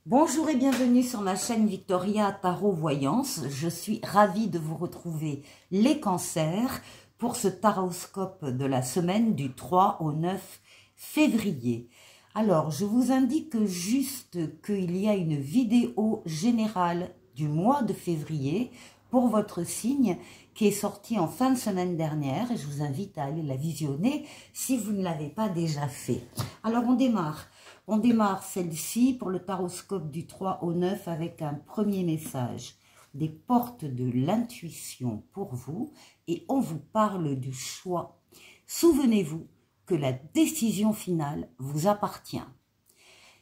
Bonjour et bienvenue sur ma chaîne Victoria Tarot Voyance. Je suis ravie de vous retrouver les cancers pour ce taroscope de la semaine du 3 au 9 février. Alors, je vous indique juste qu'il y a une vidéo générale du mois de février pour votre signe qui est sortie en fin de semaine dernière et je vous invite à aller la visionner si vous ne l'avez pas déjà fait. Alors, on démarre. On démarre celle-ci pour le taroscope du 3 au 9 avec un premier message. Des portes de l'intuition pour vous et on vous parle du choix. Souvenez-vous que la décision finale vous appartient.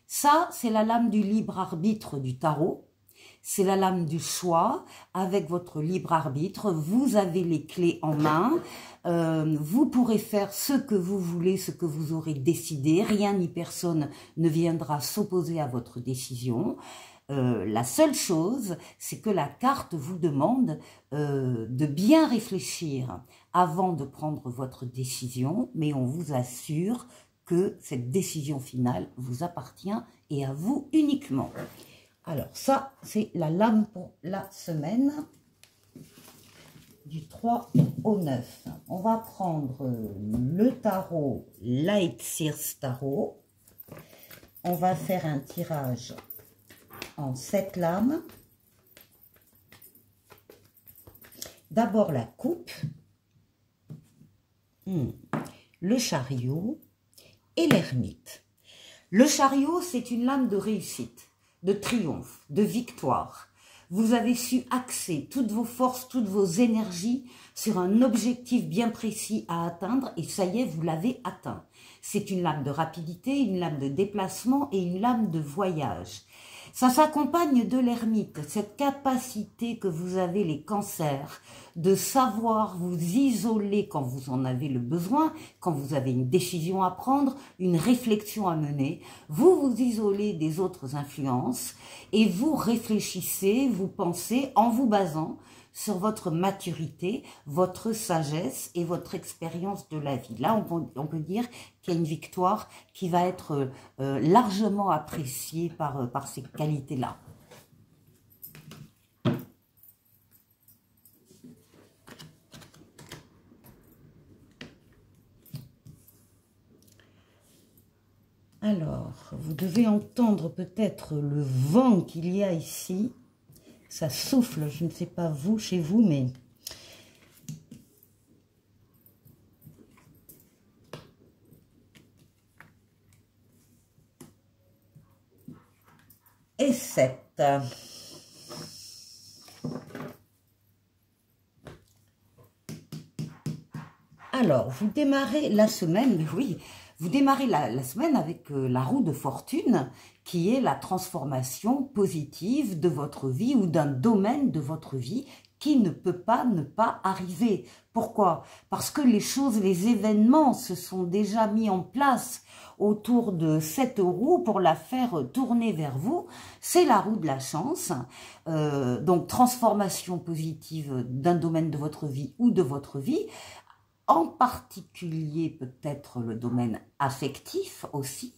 Ça, c'est la lame du libre arbitre du tarot. C'est la lame du choix. Avec votre libre arbitre, vous avez les clés en main. Vous pourrez faire ce que vous voulez, ce que vous aurez décidé. Rien ni personne ne viendra s'opposer à votre décision. La seule chose, c'est que la carte vous demande de bien réfléchir avant de prendre votre décision, mais on vous assure que cette décision finale vous appartient et à vous uniquement. Alors ça, c'est la lame pour la semaine du 3 au 9. On va prendre le tarot Light Sears Tarot. On va faire un tirage en 7 lames. D'abord la coupe, le chariot et l'ermite. Le chariot, c'est une lame de réussite, de triomphe, de victoire. Vous avez su axer toutes vos forces, toutes vos énergies sur un objectif bien précis à atteindre et ça y est, vous l'avez atteint. C'est une lame de rapidité, une lame de déplacement et une lame de voyage. Ça s'accompagne de l'ermite, cette capacité que vous avez les cancers de savoir vous isoler quand vous en avez le besoin, quand vous avez une décision à prendre, une réflexion à mener. Vous vous isolez des autres influences et vous réfléchissez, vous pensez en vous basant sur votre maturité, votre sagesse et votre expérience de la vie. Là, on peut dire qu'il y a une victoire qui va être largement appréciée par ces qualités-là. Alors, vous devez entendre peut-être le vent qu'il y a ici. Ça souffle, je ne sais pas vous, chez vous, mais... Et 7. Alors, vous démarrez la semaine, oui, vous démarrez la semaine avec la roue de fortune, qui est la transformation positive de votre vie ou d'un domaine de votre vie qui ne peut pas ne pas arriver. Pourquoi? Parce que les choses, les événements se sont déjà mis en place autour de cette roue pour la faire tourner vers vous. C'est la roue de la chance. Donc, transformation positive d'un domaine de votre vie ou de votre vie. En particulier peut-être le domaine affectif aussi.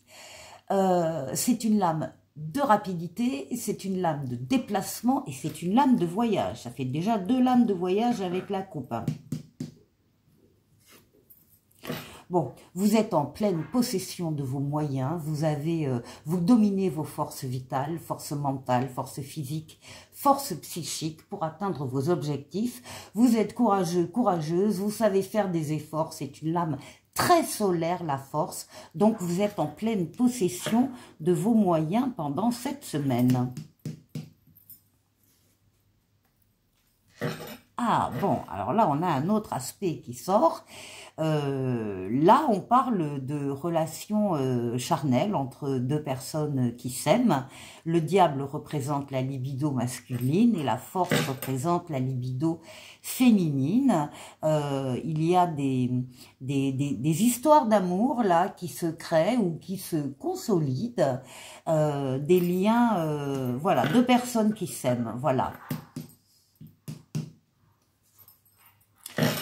C'est une lame de rapidité, c'est une lame de déplacement et c'est une lame de voyage. Ça fait déjà 2 lames de voyage avec la coupe. Bon, vous êtes en pleine possession de vos moyens, vous dominez vos forces vitales, forces mentales, forces physiques, forces psychiques pour atteindre vos objectifs. Vous êtes courageux, courageuse, vous savez faire des efforts, c'est une lame très solaire, la force. Donc, vous êtes en pleine possession de vos moyens pendant cette semaine. Ah, bon, alors là, on a un autre aspect qui sort. Là, on parle de relations charnelles entre 2 personnes qui s'aiment. Le diable représente la libido masculine et la force représente la libido féminine. Il y a des histoires d'amour là qui se créent ou qui se consolident. Des liens, voilà, 2 personnes qui s'aiment, voilà.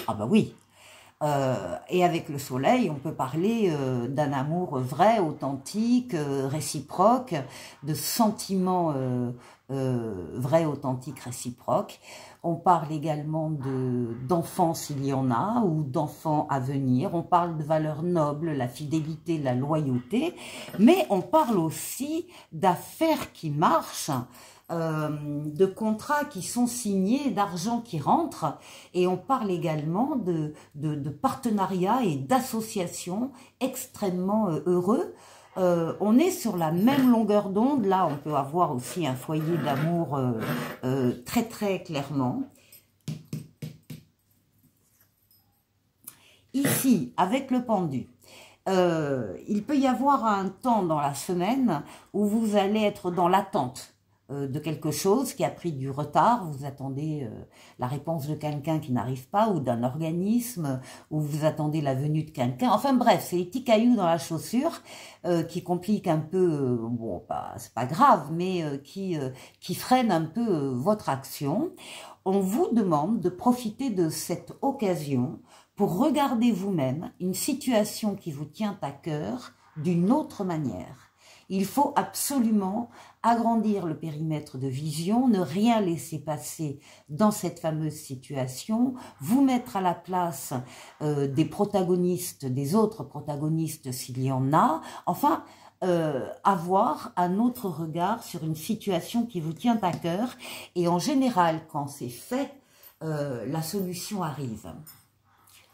Ah bah oui. Et avec le soleil, on peut parler d'un amour vrai, authentique, réciproque, de sentiments vrais, authentiques, réciproques. On parle également d'enfants s'il y en a, ou d'enfants à venir. On parle de valeurs nobles, la fidélité, la loyauté. Mais on parle aussi d'affaires qui marchent, de contrats qui sont signés, d'argent qui rentre, et on parle également de partenariats et d'associations extrêmement heureux. On est sur la même longueur d'onde. Là, on peut avoir aussi un foyer d'amour très très clairement. Ici, avec le pendu, il peut y avoir un temps dans la semaine où vous allez être dans l'attente de quelque chose qui a pris du retard. Vous attendez la réponse de quelqu'un qui n'arrive pas, ou d'un organisme, ou vous attendez la venue de quelqu'un. Enfin bref, c'est les petits cailloux dans la chaussure qui compliquent un peu, bon, c'est pas grave, mais qui freinent un peu votre action. On vous demande de profiter de cette occasion pour regarder vous-même une situation qui vous tient à cœur d'une autre manière. Il faut absolument agrandir le périmètre de vision, ne rien laisser passer dans cette fameuse situation, vous mettre à la place des protagonistes, des autres protagonistes s'il y en a, enfin avoir un autre regard sur une situation qui vous tient à cœur. Et en général, quand c'est fait, la solution arrive.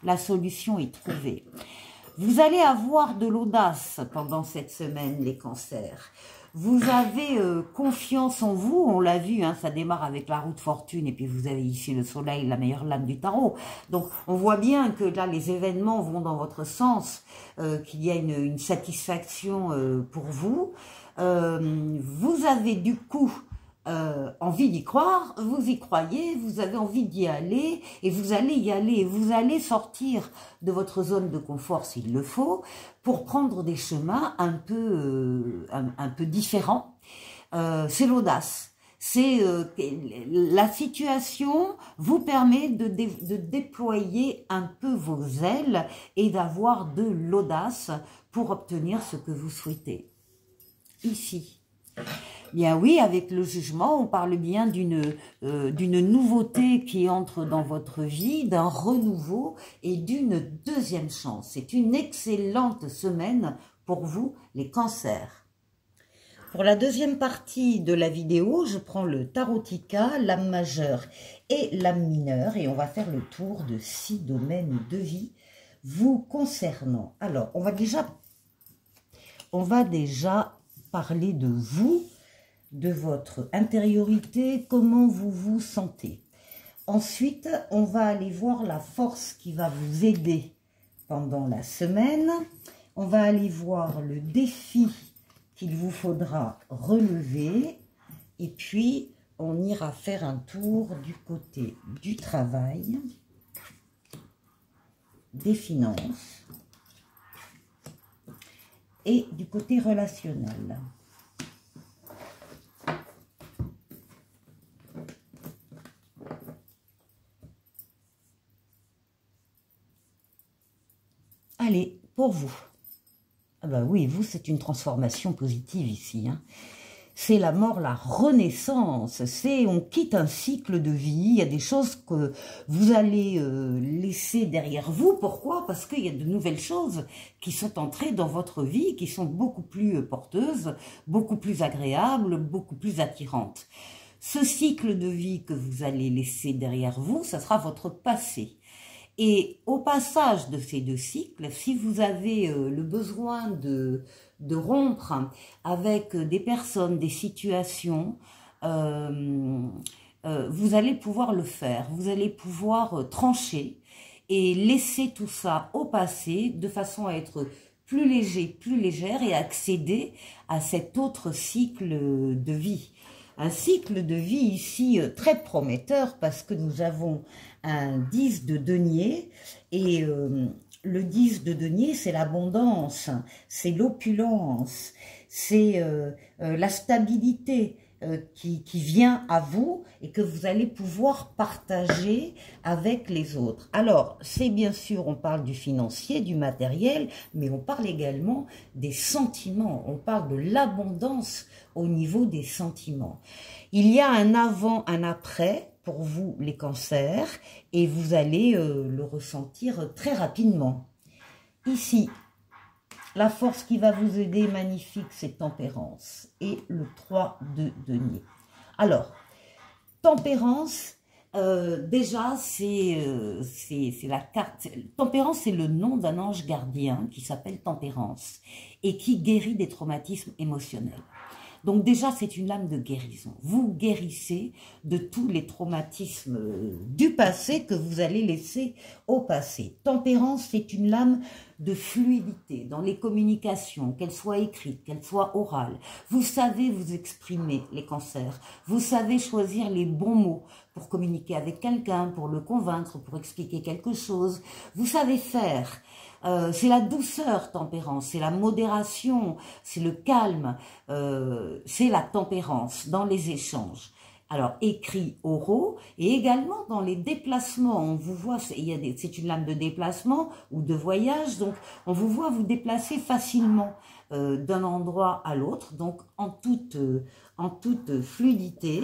La solution est trouvée. Vous allez avoir de l'audace pendant cette semaine, les cancers. Vous avez confiance en vous, on l'a vu, hein, ça démarre avec la roue de fortune, et puis vous avez ici le soleil, la meilleure lame du tarot. Donc on voit bien que là les événements vont dans votre sens, qu'il y a une satisfaction pour vous. Vous avez du coup envie d'y croire, vous y croyez, vous avez envie d'y aller, et vous allez y aller, vous allez sortir de votre zone de confort s'il le faut, pour prendre des chemins un peu différents. C'est l'audace. C'est la situation vous permet de déployer un peu vos ailes et d'avoir de l'audace pour obtenir ce que vous souhaitez. Ici. Bien oui, avec le jugement, on parle bien d'une nouveauté qui entre dans votre vie, d'un renouveau et d'une deuxième chance. C'est une excellente semaine pour vous, les cancers. Pour la deuxième partie de la vidéo, je prends le tarotica, l'âme majeure et l'âme mineure, et on va faire le tour de 6 domaines de vie vous concernant. Alors, on va déjà parler de vous, de votre intériorité, comment vous vous sentez. Ensuite, on va aller voir la force qui va vous aider pendant la semaine. On va aller voir le défi qu'il vous faudra relever. Et puis, on ira faire un tour du côté du travail, des finances et du côté relationnel. Allez, pour vous. Ah bah oui, vous, c'est une transformation positive ici. Hein. C'est la mort, la renaissance. C'est on quitte un cycle de vie. Il y a des choses que vous allez laisser derrière vous. Pourquoi? Parce qu'il y a de nouvelles choses qui sont entrées dans votre vie, qui sont beaucoup plus porteuses, beaucoup plus agréables, beaucoup plus attirantes. Ce cycle de vie que vous allez laisser derrière vous, ça sera votre passé. Et au passage de ces deux cycles, si vous avez le besoin de rompre avec des personnes, des situations, vous allez pouvoir le faire. Vous allez pouvoir trancher et laisser tout ça au passé de façon à être plus léger, plus légère et accéder à cet autre cycle de vie. Un cycle de vie ici très prometteur parce que nous avons un 10 de denier et le 10 de denier c'est l'abondance, c'est l'opulence, c'est la stabilité, qui vient à vous et que vous allez pouvoir partager avec les autres. Alors, c'est bien sûr, on parle du financier, du matériel, mais on parle également des sentiments. On parle de l'abondance au niveau des sentiments. Il y a un avant, un après pour vous, les cancers, et vous allez le ressentir très rapidement. Ici, la force qui va vous aider, magnifique, c'est tempérance. Et le 3 de denier. Alors, tempérance, déjà, c'est la carte. Tempérance, c'est le nom d'un ange gardien qui s'appelle Tempérance et qui guérit des traumatismes émotionnels. Donc déjà, c'est une lame de guérison. Vous guérissez de tous les traumatismes du passé que vous allez laisser au passé. Tempérance, c'est une lame de fluidité dans les communications, qu'elles soient écrites, qu'elles soient orales. Vous savez vous exprimer, les cancers. Vous savez choisir les bons mots pour communiquer avec quelqu'un, pour le convaincre, pour expliquer quelque chose. Vous savez faire. C'est la douceur, tempérance, c'est la modération, c'est le calme, c'est la tempérance dans les échanges. Alors, écrits oraux et également dans les déplacements. On vous voit, c'est une lame de déplacement ou de voyage, donc on vous voit vous déplacer facilement d'un endroit à l'autre, donc en toute fluidité.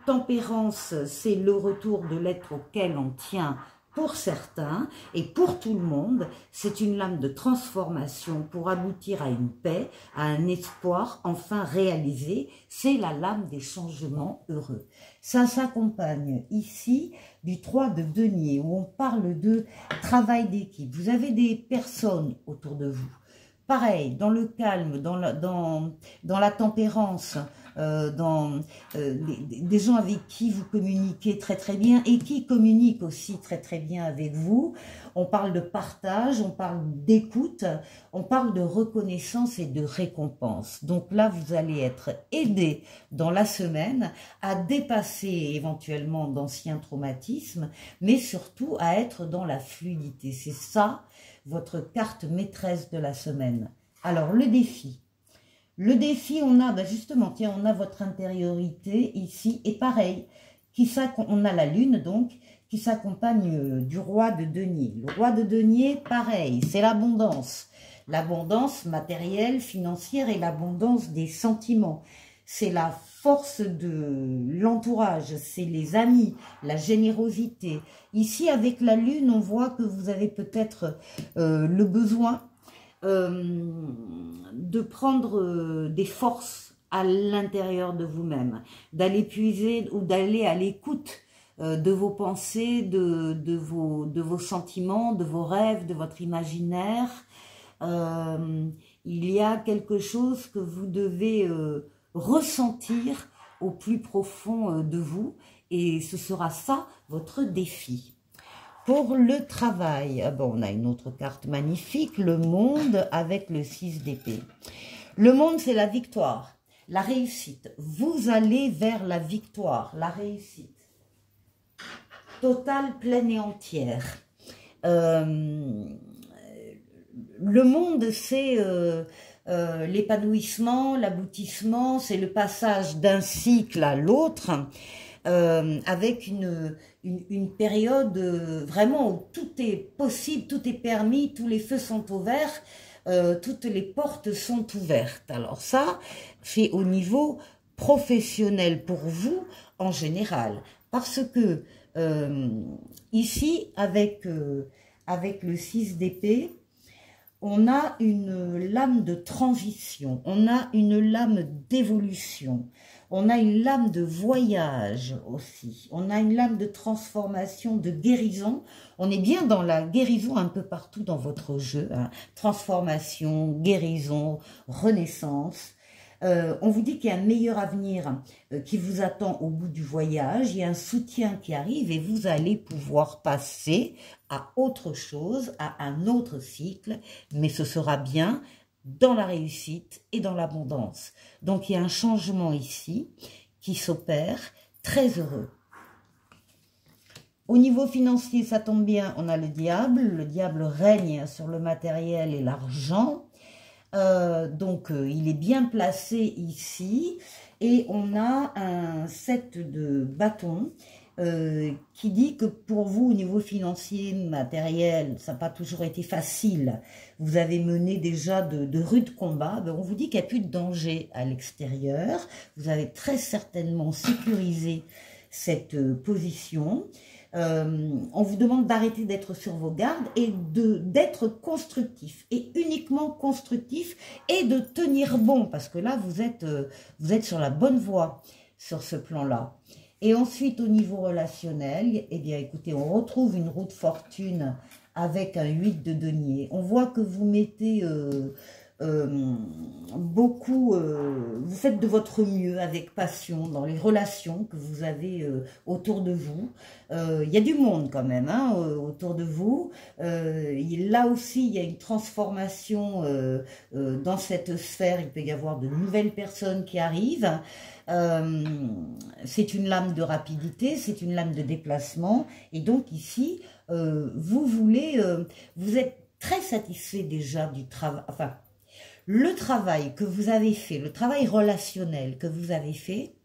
Tempérance, c'est le retour de l'être auquel on tient pour certains et pour tout le monde. C'est une lame de transformation pour aboutir à une paix, à un espoir enfin réalisé. C'est la lame des changements heureux. Ça s'accompagne ici du 3 de denier où on parle de travail d'équipe. Vous avez des personnes autour de vous. Pareil, dans le calme, dans la tempérance, des gens avec qui vous communiquez très très bien et qui communiquent aussi très très bien avec vous. On parle de partage, on parle d'écoute, on parle de reconnaissance et de récompense. Donc là, vous allez être aidé dans la semaine à dépasser éventuellement d'anciens traumatismes, mais surtout à être dans la fluidité. C'est ça, votre carte maîtresse de la semaine. Alors, le défi. Le défi, on a, justement, tiens, on a votre intériorité ici, et pareil, on a la lune, donc, qui s'accompagne du roi de denier. Le roi de denier, pareil, c'est l'abondance. L'abondance matérielle, financière et l'abondance des sentiments. C'est la force de l'entourage, c'est les amis, la générosité. Ici, avec la lune, on voit que vous avez peut-être le besoin de prendre des forces à l'intérieur de vous-même, d'aller puiser ou d'aller à l'écoute de vos pensées, de vos sentiments, de vos rêves, de votre imaginaire. Il y a quelque chose que vous devez ressentir au plus profond de vous, et ce sera ça votre défi. Pour le travail, bon, on a une autre carte magnifique, le monde avec le 6 d'épée. Le monde, c'est la victoire, la réussite. Vous allez vers la victoire, la réussite. Totale, pleine et entière. Le monde, c'est l'épanouissement, l'aboutissement, c'est le passage d'un cycle à l'autre, avec une période vraiment où tout est possible, tout est permis, tous les feux sont ouverts, toutes les portes sont ouvertes. Alors ça, c'est au niveau professionnel pour vous en général, parce que ici, avec le 6 d'épée, on a une lame de transition, on a une lame d'évolution, on a une lame de voyage aussi, on a une lame de transformation, de guérison. On est bien dans la guérison un peu partout dans votre jeu, hein. Transformation, guérison, renaissance. On vous dit qu'il y a un meilleur avenir qui vous attend au bout du voyage, il y a un soutien qui arrive et vous allez pouvoir passer à autre chose, à un autre cycle, mais ce sera bien dans la réussite et dans l'abondance. Donc il y a un changement ici qui s'opère, très heureux. Au niveau financier, ça tombe bien, on a le diable règne sur le matériel et l'argent. Il est bien placé ici. Et on a un 7 de bâton qui dit que pour vous, au niveau financier, matériel, ça n'a pas toujours été facile. Vous avez mené déjà de rudes combats. Ben, on vous dit qu'il n'y a plus de danger à l'extérieur. Vous avez très certainement sécurisé cette position. On vous demande d'arrêter d'être sur vos gardes et d'être constructif, et uniquement constructif, et de tenir bon, parce que là, vous êtes sur la bonne voie sur ce plan-là. Et ensuite, au niveau relationnel, eh bien, écoutez, on retrouve une roue de fortune avec un 8 de denier. On voit que vous mettez beaucoup, vous faites de votre mieux avec passion dans les relations que vous avez autour de vous. Il y a du monde quand même hein, autour de vous. Là aussi, il y a une transformation dans cette sphère. Il peut y avoir de nouvelles personnes qui arrivent. C'est une lame de rapidité, c'est une lame de déplacement. Et donc ici, vous êtes très satisfait déjà du travail, enfin, le travail que vous avez fait, le travail relationnel que vous avez fait,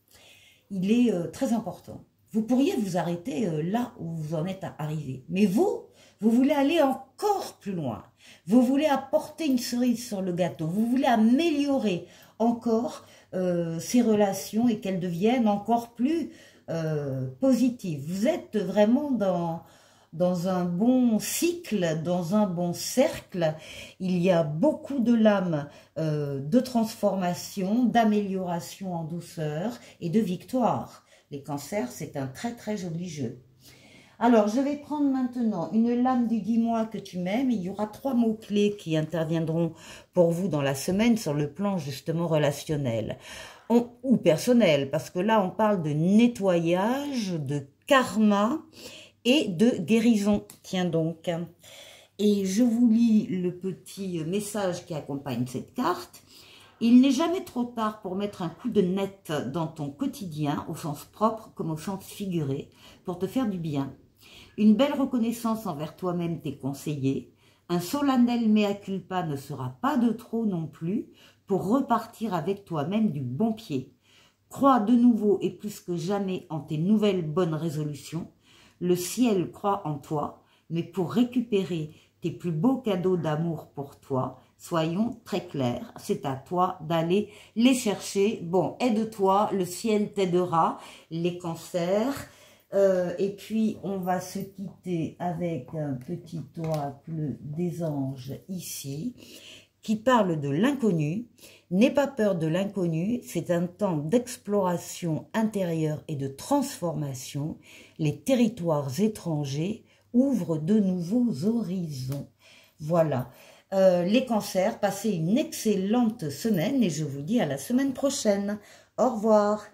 il est très important. Vous pourriez vous arrêter là où vous en êtes arrivé. Mais vous voulez aller encore plus loin. Vous voulez apporter une cerise sur le gâteau. Vous voulez améliorer encore ces relations et qu'elles deviennent encore plus positives. Vous êtes vraiment dans un bon cycle, dans un bon cercle. Il y a beaucoup de lames de transformation, d'amélioration en douceur et de victoire. Les cancers, c'est un très très joli jeu. Alors, je vais prendre maintenant une lame du dis-moi que tu m'aimes. Il y aura 3 mots-clés qui interviendront pour vous dans la semaine sur le plan justement relationnel ou personnel. Parce que là, on parle de nettoyage, de karma et de guérison. Tiens donc. Et je vous lis le petit message qui accompagne cette carte. Il n'est jamais trop tard pour mettre un coup de net dans ton quotidien, au sens propre comme au sens figuré, pour te faire du bien. Une belle reconnaissance envers toi-même t'est conseillée. Un solennel mea culpa ne sera pas de trop non plus pour repartir avec toi-même du bon pied. Crois de nouveau et plus que jamais en tes nouvelles bonnes résolutions. Le ciel croit en toi, mais pour récupérer tes plus beaux cadeaux d'amour pour toi, soyons très clairs, c'est à toi d'aller les chercher. Bon, aide-toi, le ciel t'aidera, les cancers. Et puis, on va se quitter avec un petit oracle des anges ici, qui parle de l'inconnu. N'aie pas peur de l'inconnu, c'est un temps d'exploration intérieure et de transformation. Les territoires étrangers ouvrent de nouveaux horizons. Voilà. Les cancers, passez une excellente semaine et je vous dis à la semaine prochaine. Au revoir.